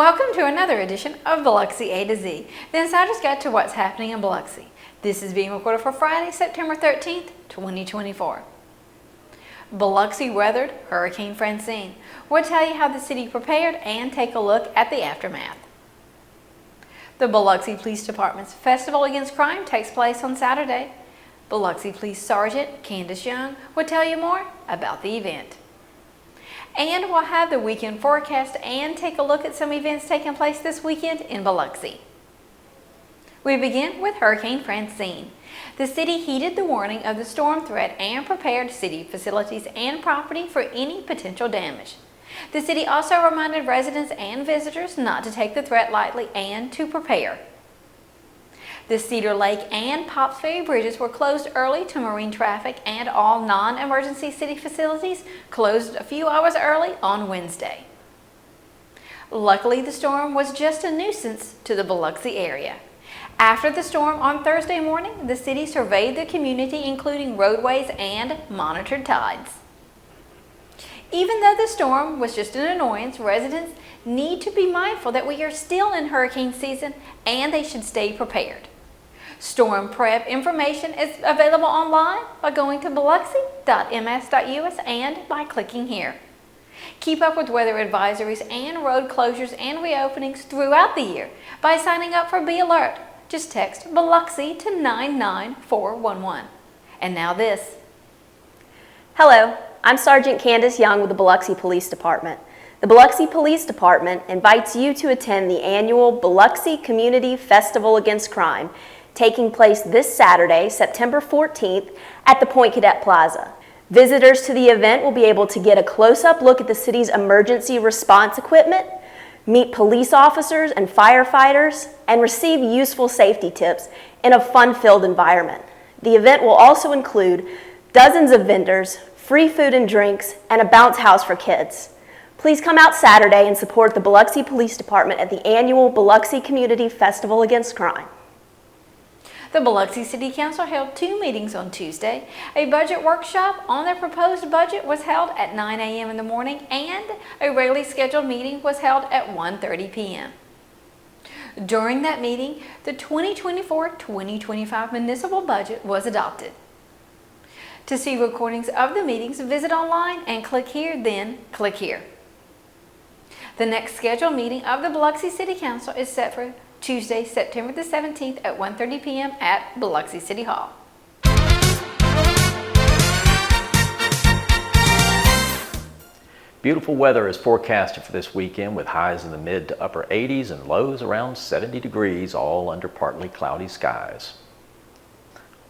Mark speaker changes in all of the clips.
Speaker 1: Welcome to another edition of Biloxi A to Z, the insider's guide to what's happening in Biloxi. This is being recorded for Friday, September 13th, 2024. Biloxi weathered Hurricane Francine. We'll tell you how the city prepared and take a look at the aftermath. The Biloxi Police Department's Festival Against Crime takes place on Saturday. Biloxi Police Sergeant Candace Young will tell you more about the event. And we'll have the weekend forecast and take a look at some events taking place this weekend in Biloxi. We begin with Hurricane Francine. The city heeded the warning of the storm threat and prepared city facilities and property for any potential damage. The city also reminded residents and visitors not to take the threat lightly and to prepare. The Cedar Lake and Pops Ferry bridges were closed early to marine traffic, and all non-emergency city facilities closed a few hours early on Wednesday. Luckily, the storm was just a nuisance to the Biloxi area. After the storm on Thursday morning, the city surveyed the community, including roadways, and monitored tides. Even though the storm was just an annoyance, residents need to be mindful that we are still in hurricane season and they should stay prepared. Storm prep information is available online by going to biloxi.ms.us and by clicking here. Keep up with weather advisories and road closures and reopenings throughout the year by signing up for Be Alert. Just text Biloxi to 99411. And now this.
Speaker 2: Hello, I'm Sergeant Candace Young with the Biloxi Police Department. The Biloxi Police Department invites you to attend the annual Biloxi Community Festival Against Crime, taking place this Saturday, September 14th, at the Point Cadet Plaza. Visitors to the event will be able to get a close-up look at the city's emergency response equipment, meet police officers and firefighters, and receive useful safety tips in a fun-filled environment. The event will also include dozens of vendors, free food and drinks, and a bounce house for kids. Please come out Saturday and support the Biloxi Police Department at the annual Biloxi Community Festival Against Crime.
Speaker 1: The Biloxi City Council held two meetings on Tuesday. A budget workshop on their proposed budget was held at 9 a.m. in the morning, and a regularly scheduled meeting was held at 1:30 p.m. During that meeting, the 2024-2025 municipal budget was adopted. To see recordings of the meetings, visit online and click here, then click here. The next scheduled meeting of the Biloxi City Council is set for Tuesday, September the 17th at 1:30 p.m. at Biloxi City Hall.
Speaker 3: Beautiful weather is forecasted for this weekend with highs in the mid to upper 80s and lows around 70 degrees, all under partly cloudy skies.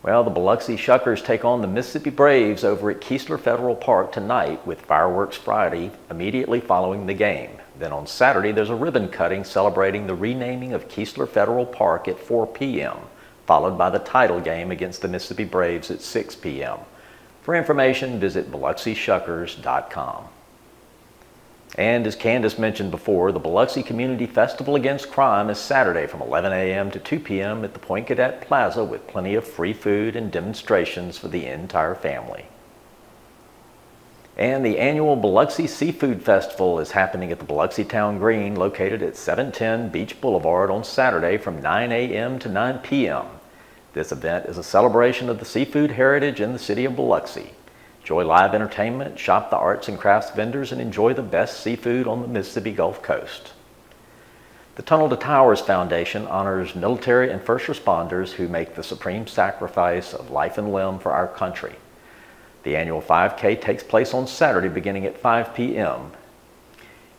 Speaker 3: Well, the Biloxi Shuckers take on the Mississippi Braves over at Keesler Federal Park tonight with fireworks Friday immediately following the game. Then on Saturday, there's a ribbon cutting celebrating the renaming of Keesler Federal Park at 4 p.m., followed by the title game against the Mississippi Braves at 6 p.m. For information, visit biloxishuckers.com. And as Candace mentioned before, the Biloxi Community Festival Against Crime is Saturday from 11 a.m. to 2 p.m. at the Point Cadet Plaza with plenty of free food and demonstrations for the entire family. And the annual Biloxi Seafood Festival is happening at the Biloxi Town Green located at 710 Beach Boulevard on Saturday from 9 a.m. to 9 p.m. This event is a celebration of the seafood heritage in the city of Biloxi. Enjoy live entertainment, shop the arts and crafts vendors, and enjoy the best seafood on the Mississippi Gulf Coast. The Tunnel to Towers Foundation honors military and first responders who make the supreme sacrifice of life and limb for our country. The annual 5K takes place on Saturday beginning at 5 p.m.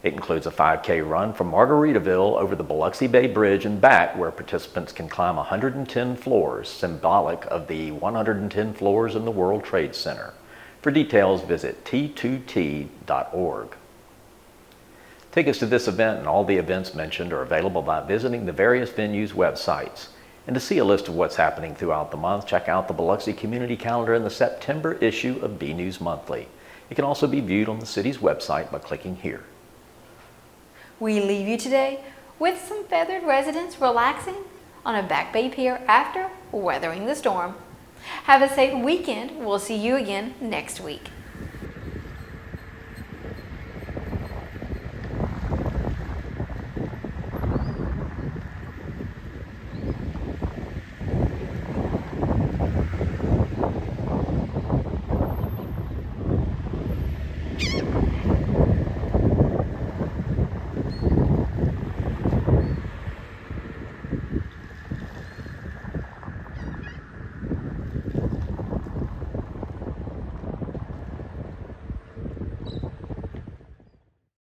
Speaker 3: It includes a 5K run from Margaritaville over the Biloxi Bay Bridge and back, where participants can climb 110 floors, symbolic of the 110 floors in the World Trade Center. For details, visit t2t.org. Tickets to this event and all the events mentioned are available by visiting the various venues' websites. And to see a list of what's happening throughout the month, check out the Biloxi Community Calendar in the September issue of B News Monthly. It can also be viewed on the city's website by clicking here.
Speaker 1: We leave you today with some feathered residents relaxing on a back bay pier after weathering the storm. Have a safe weekend. We'll see you again next week.